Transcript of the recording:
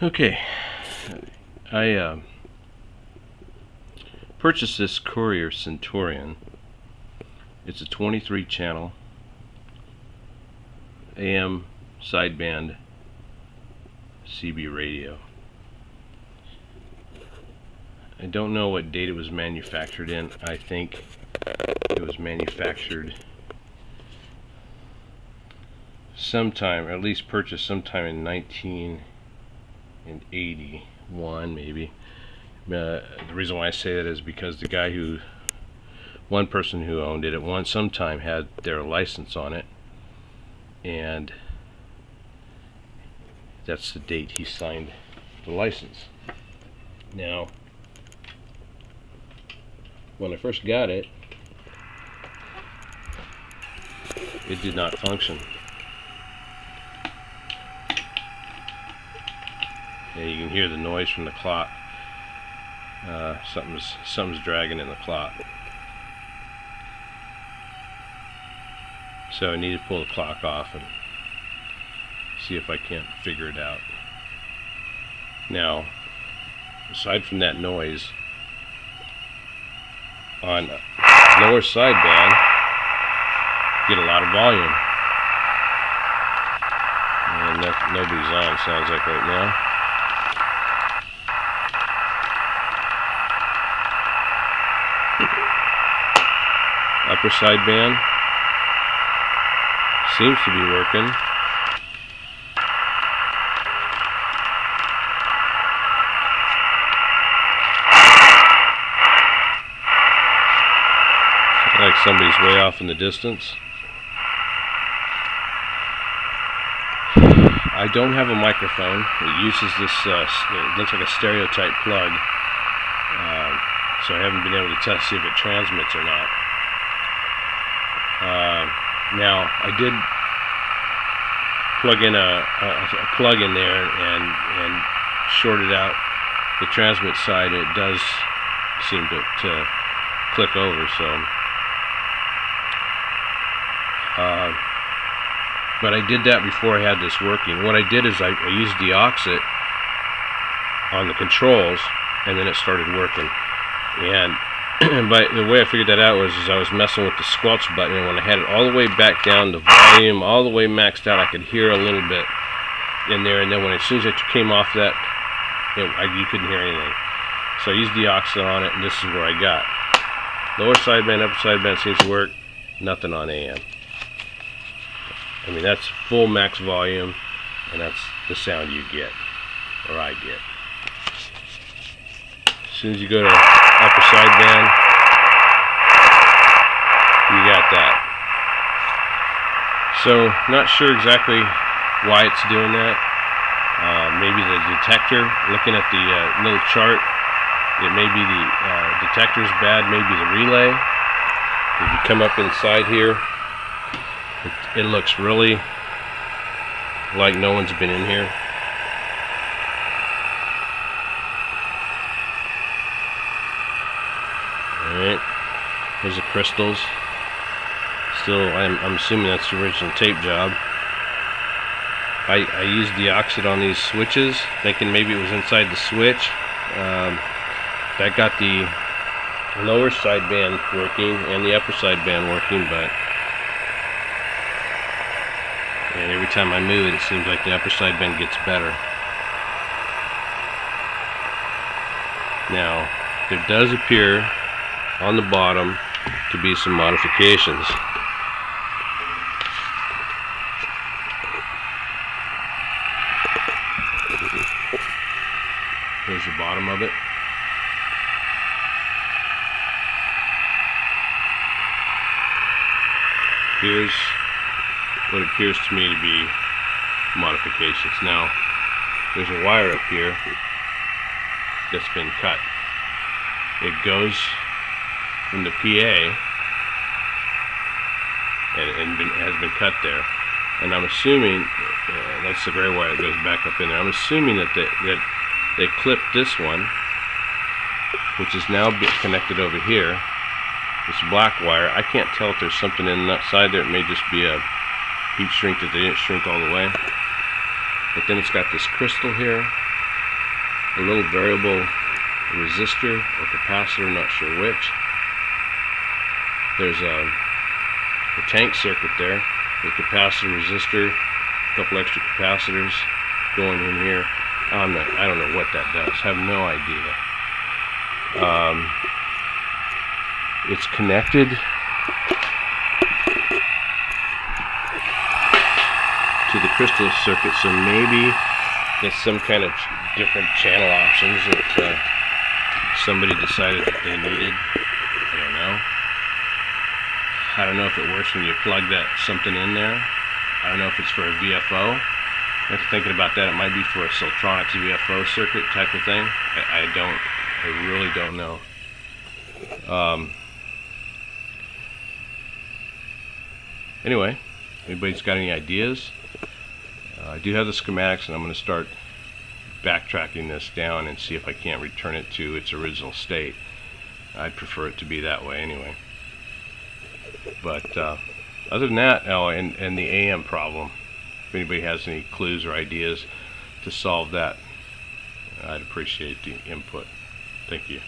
Okay, I purchased this Courier Centerion. It's a 23 channel AM sideband CB radio. I don't know what date it was manufactured in. I think it was manufactured sometime, or at least purchased sometime in 1981 maybe. The reason why I say that is because the guy one person who owned it at sometime had their license on it, and that's the date he signed the license. Now, when I first got it, it did not function. And you can hear the noise from the clock. Something's dragging in the clock. So I need to pull the clock off and see if I can't figure it out. Now, aside from that noise, on lower sideband, get a lot of volume. And nobody's on, sounds like right now. Upper sideband seems to be working. Like somebody's way off in the distance. I don't have a microphone. It uses this, it looks like a stereo type plug. So I haven't been able to test, see if it transmits or not. Now, I did plug in a plug in there and shorted out the transmit side. It does seem to click over, so. But I did that before I had this working. What I did is I used deoxit on the controls, and then it started working. And but the way I figured that out was I was messing with the squelch button, and when I had it all the way back down, the volume all the way maxed out, I could hear a little bit in there, and then as soon as it came off that, you couldn't hear anything. So I used deoxit on it, and this is where I got. Lower sideband, upper sideband seems to work, nothing on AM. I mean, that's full max volume, and that's the sound you get, or I get. As soon as you go to upper sideband, you got that. So, not sure exactly why it's doing that. Maybe the detector, looking at the little chart, it may be the detector's bad, maybe the relay. If you come up inside here, it looks really like no one's been in here. Alright, here's the crystals. Still, I'm assuming that's the original tape job. I used deoxit on these switches, thinking maybe it was inside the switch. That got the lower sideband working and the upper sideband working, but and every time I move it, it seems like the upper sideband gets better. Now, there does appear on the bottom to be some modifications. Here's the bottom of it. Here's what appears to me to be modifications. Now, there's a wire up here that's been cut. It goes from the PA and has been cut there. And I'm assuming, that's the gray wire that goes back up in there. I'm assuming that they clipped this one, which is now connected over here. This black wire, I can't tell if there's something in that side there. It may just be a heat shrink that they didn't shrink all the way. But then it's got this crystal here, a little variable resistor or capacitor, not sure which. There's a tank circuit there with capacitor, resistor, a couple extra capacitors going in here. I don't know what that does. I have no idea. It's connected to the crystal circuit, so maybe it's some kind of different channel options that somebody decided that they needed. I don't know if it works when you plug something in there. I don't know if it's for a VFO. After thinking about that, it might be for a Siltronics VFO circuit type of thing. I really don't know. Anyway, anybody's got any ideas? I do have the schematics, and I'm going to start backtracking this down and see if I can't return it to its original state. I'd prefer it to be that way anyway. But other than that, and the AM problem, if anybody has any clues or ideas to solve that, I'd appreciate the input. Thank you.